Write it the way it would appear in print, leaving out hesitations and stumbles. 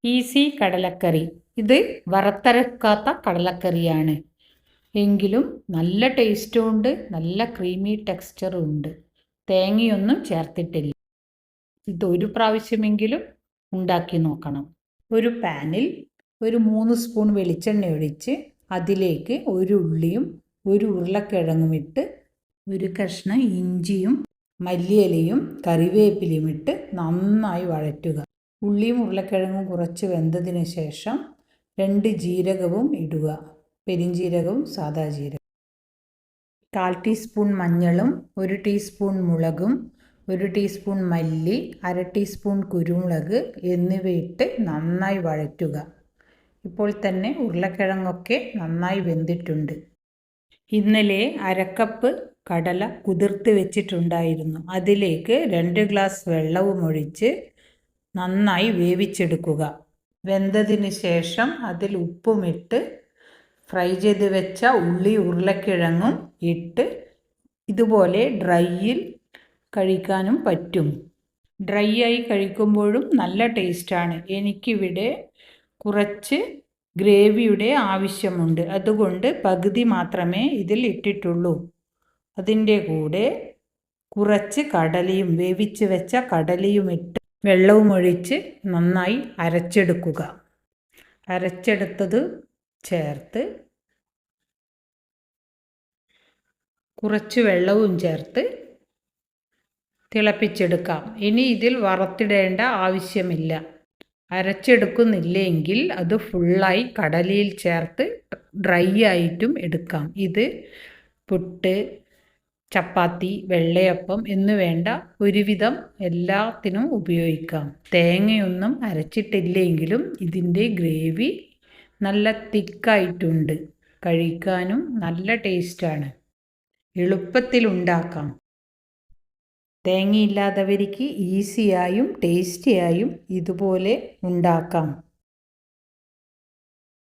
Easy കടലക്കറി. ഇത് വറുത്തരക്കാത്ത കടലക്കറിയാണ്. എങ്കിലും നല്ല ടേസ്റ്റും ഉണ്ട്, നല്ല ക്രീമി ടെക്സ്ചറും ഉണ്ട്. തേങ്ങയൊന്നും ചേർത്തിട്ടില്ല. ഇതൊരു പ്രാവശ്യമെങ്കിലും ഉണ്ടാക്കി നോക്കണം. ഒരു പാനിൽ ഒരു 3 സ്പൂൺ വെളിച്ചെണ്ണ ഒഴിച്ച് അതിലേക്ക് ഒരു ഉള്ളിയും ഒരു ഉരുളക്കിഴങ്ങും ഇട്ട് ഒരു കഷ്ണം ഇഞ്ചിയും മല്ലിയിലയും കറിവേപ്പിലയും ഇട്ട് നന്നായി വഴറ്റുക. ഉള്ളിയും ഉരുളക്കിഴങ്ങും കുറച്ച് വെന്തതിന് ശേഷം 2 ജീരകവും ഇടുക. പെരിഞ്ജീരകവും സാദാ ജീരകം. 1/4 ടീസ്പൂൺ മഞ്ഞളും 1 ടീസ്പൂൺ മുളകും 1 ടീസ്പൂൺ മല്ലി, 1/2 ടീസ്പൂൺ കുരുമുളക് എന്നിവയിട്ട് നന്നായി വഴറ്റുക. ഇപ്പോൾ തന്നെ ഉരുളക്കിഴങ്ങൊക്കെ നന്നായി വെന്തിട്ടുണ്ട്. ഇന്നലെ 1/2 കപ്പ് കടല കുതിർത്ത് വെച്ചിട്ടുണ്ടായിരുന്നു. അതിലേക്ക് 2 ഗ്ലാസ് വെള്ളവും ഒഴിച്ച് നന്നായി വേവിച്ചെടുക്കുക. വെന്തതിന് ശേഷം അതിൽ ഉപ്പുമിട്ട് ഫ്രൈ ചെയ്ത് വെച്ച ഉള്ളി ഉരുളക്കിഴങ്ങും ഇട്ട് ഇതുപോലെ ഡ്രൈയിൽ കഴിക്കാനും പറ്റും. ഡ്രൈ ആയി കഴിക്കുമ്പോഴും നല്ല ടേസ്റ്റാണ്. എനിക്കിവിടെ കുറച്ച് ഗ്രേവിയുടെ ആവശ്യമുണ്ട്. അതുകൊണ്ട് പകുതി മാത്രമേ ഇതിൽ ഇട്ടിട്ടുള്ളൂ. അതിൻ്റെ കൂടെ കുറച്ച് കടലയും വേവിച്ച് വെച്ച കടലയും ഇട്ട് വെള്ളവും ഒഴിച്ച് നന്നായി അരച്ചെടുക്കുക. അരച്ചെടുത്തത് ചേർത്ത് കുറച്ച് വെള്ളവും ചേർത്ത് തിളപ്പിച്ചെടുക്കാം. ഇനി ഇതിൽ വറുത്തിടേണ്ട ആവശ്യമില്ല. അരച്ചെടുക്കുന്നില്ലെങ്കിൽ അത് ഫുള്ളായി കടലയിൽ ചേർത്ത് ഡ്രൈ ആയിട്ടും എടുക്കാം. ഇത് പുട്ട്, ചപ്പാത്തി, വെള്ളയപ്പം എന്ന് വേണ്ട ഒരുവിധം എല്ലാത്തിനും ഉപയോഗിക്കാം. തേങ്ങയൊന്നും അരച്ചിട്ടില്ലെങ്കിലും ഇതിൻ്റെ ഗ്രേവി നല്ല തിക്കായിട്ടുണ്ട്. കഴിക്കാനും നല്ല ടേസ്റ്റാണ്. എളുപ്പത്തിലുണ്ടാക്കാം. തേങ്ങയില്ലാത്തവർക്ക് ഈസിയായും ടേസ്റ്റിയായും ഇതുപോലെ ഉണ്ടാക്കാം.